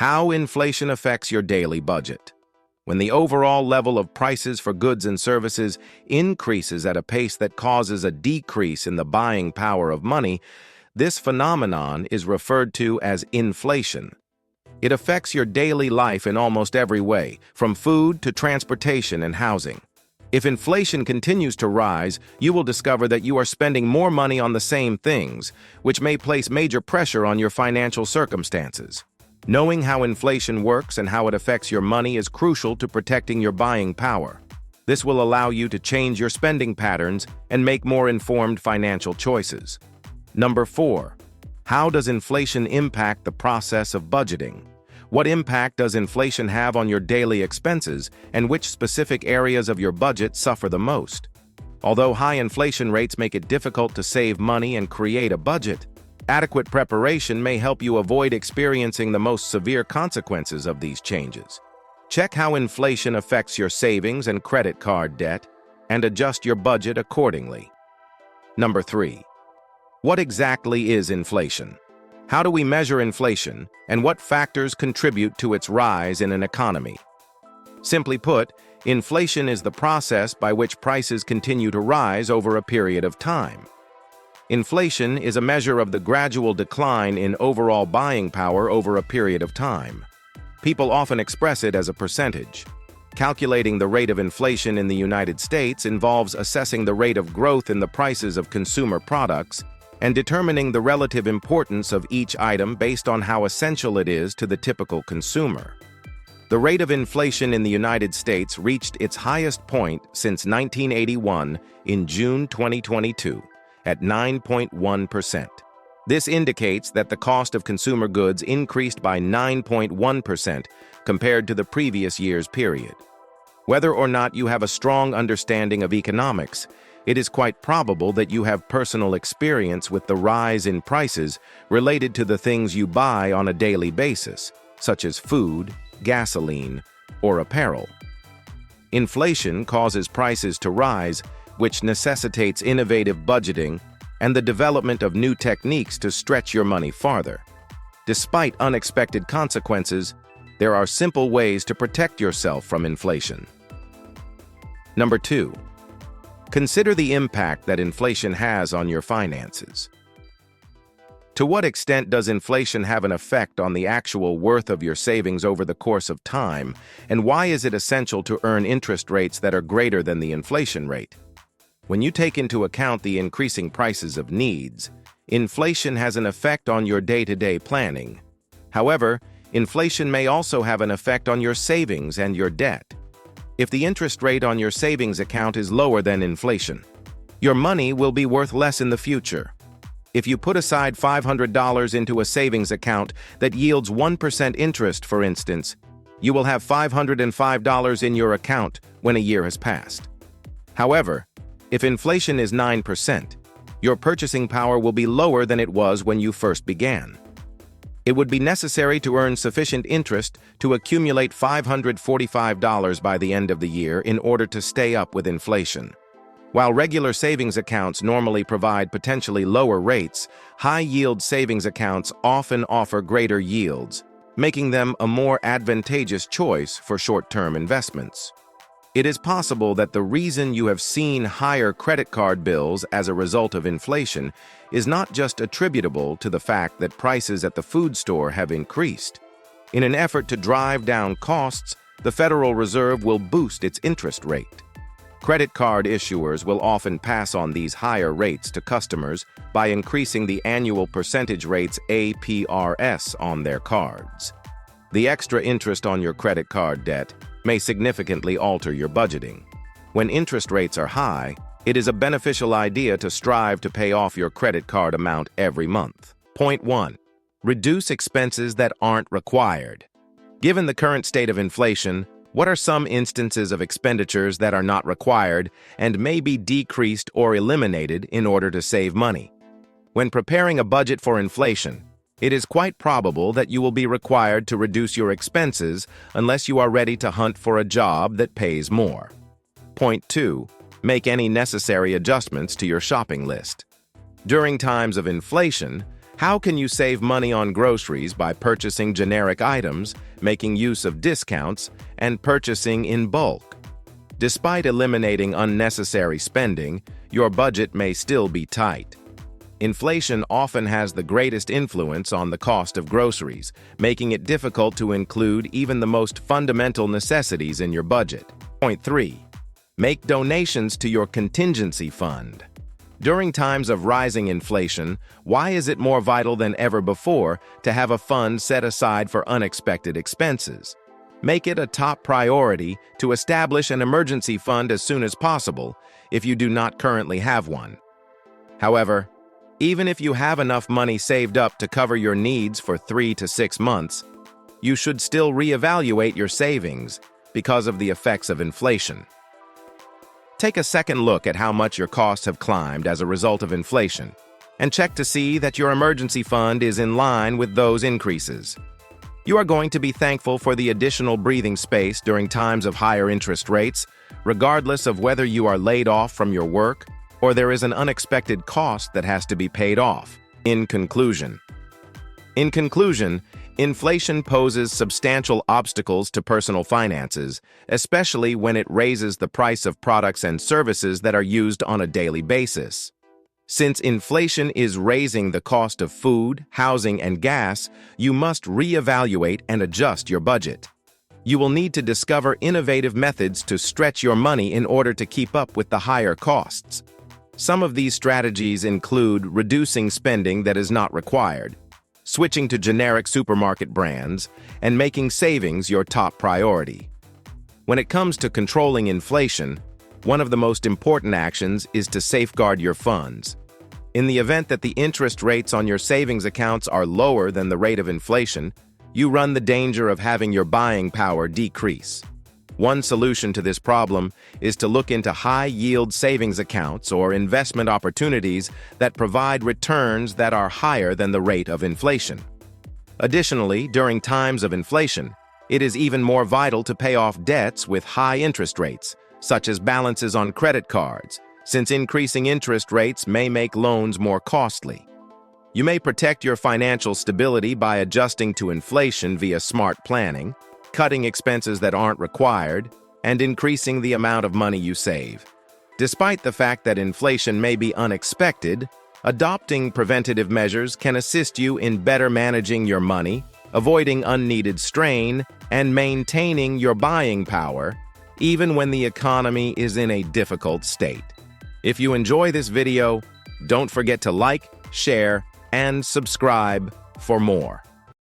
How inflation affects your daily budget. When the overall level of prices for goods and services increases at a pace that causes a decrease in the buying power of money, this phenomenon is referred to as inflation. It affects your daily life in almost every way, from food to transportation and housing. If inflation continues to rise, you will discover that you are spending more money on the same things, which may place major pressure on your financial circumstances. Knowing how inflation works and how it affects your money is crucial to protecting your buying power. This will allow you to change your spending patterns and make more informed financial choices. Number 4. How does inflation impact the process of budgeting? What impact does inflation have on your daily expenses, and which specific areas of your budget suffer the most? Although high inflation rates make it difficult to save money and create a budget, adequate preparation may help you avoid experiencing the most severe consequences of these changes. Check how inflation affects your savings and credit card debt, and adjust your budget accordingly. Number 3. What exactly is inflation? How do we measure inflation, and what factors contribute to its rise in an economy? Simply put, inflation is the process by which prices continue to rise over a period of time. Inflation is a measure of the gradual decline in overall buying power over a period of time. People often express it as a percentage. Calculating the rate of inflation in the United States involves assessing the rate of growth in the prices of consumer products and determining the relative importance of each item based on how essential it is to the typical consumer. The rate of inflation in the United States reached its highest point since 1981 in June 2022, at 9.1%. This indicates that the cost of consumer goods increased by 9.1% compared to the previous year's period. Whether or not you have a strong understanding of economics, it is quite probable that you have personal experience with the rise in prices related to the things you buy on a daily basis, such as food, gasoline, or apparel. Inflation causes prices to rise, which necessitates innovative budgeting and the development of new techniques to stretch your money farther. Despite unexpected consequences, there are simple ways to protect yourself from inflation. Number 2. Consider the impact that inflation has on your finances. To what extent does inflation have an effect on the actual worth of your savings over the course of time, and why is it essential to earn interest rates that are greater than the inflation rate? When you take into account the increasing prices of needs, inflation has an effect on your day-to-day planning. However, inflation may also have an effect on your savings and your debt. If the interest rate on your savings account is lower than inflation, your money will be worth less in the future. If you put aside $500 into a savings account that yields 1% interest, for instance, you will have $505 in your account when a year has passed. However, if inflation is 9%, your purchasing power will be lower than it was when you first began. It would be necessary to earn sufficient interest to accumulate $545 by the end of the year in order to stay up with inflation. While regular savings accounts normally provide potentially lower rates, high-yield savings accounts often offer greater yields, making them a more advantageous choice for short-term investments. It is possible that the reason you have seen higher credit card bills as a result of inflation is not just attributable to the fact that prices at the food store have increased. In an effort to drive down costs, the Federal Reserve will boost its interest rate. Credit card issuers will often pass on these higher rates to customers by increasing the annual percentage rates APRs on their cards. The extra interest on your credit card debt may significantly alter your budgeting. When interest rates are high, it is a beneficial idea to strive to pay off your credit card amount every month. Point 1. Reduce expenses that aren't required. Given the current state of inflation, what are some instances of expenditures that are not required and may be decreased or eliminated in order to save money? When preparing a budget for inflation, it is quite probable that you will be required to reduce your expenses unless you are ready to hunt for a job that pays more. Point 2. Make any necessary adjustments to your shopping list. During times of inflation, How can you save money on groceries by purchasing generic items, making use of discounts, and purchasing in bulk? Despite eliminating unnecessary spending, your budget may still be tight. Inflation often has the greatest influence on the cost of groceries, making it difficult to include even the most fundamental necessities in your budget. Point 3. Make donations to your contingency fund. During times of rising inflation, why is it more vital than ever before to have a fund set aside for unexpected expenses? Make it a top priority to establish an emergency fund as soon as possible if you do not currently have one. However, even if you have enough money saved up to cover your needs for 3 to 6 months, you should still reevaluate your savings because of the effects of inflation. Take a second look at how much your costs have climbed as a result of inflation, and check to see that your emergency fund is in line with those increases. You are going to be thankful for the additional breathing space during times of higher interest rates, regardless of whether you are laid off from your work or there is an unexpected cost that has to be paid off. In conclusion, inflation poses substantial obstacles to personal finances, especially when it raises the price of products and services that are used on a daily basis. Since inflation is raising the cost of food, housing, and gas, you must reevaluate and adjust your budget. You will need to discover innovative methods to stretch your money in order to keep up with the higher costs. Some of these strategies include reducing spending that is not required, switching to generic supermarket brands, and making savings your top priority. When it comes to controlling inflation, one of the most important actions is to safeguard your funds. In the event that the interest rates on your savings accounts are lower than the rate of inflation, you run the danger of having your buying power decrease. One solution to this problem is to look into high-yield savings accounts or investment opportunities that provide returns that are higher than the rate of inflation. Additionally, during times of inflation, it is even more vital to pay off debts with high interest rates, such as balances on credit cards, since increasing interest rates may make loans more costly. You may protect your financial stability by adjusting to inflation via smart planning, cutting expenses that aren't required, and increasing the amount of money you save. Despite the fact that inflation may be unexpected, adopting preventative measures can assist you in better managing your money, avoiding unneeded strain, and maintaining your buying power, even when the economy is in a difficult state. If you enjoy this video, don't forget to like, share, and subscribe for more.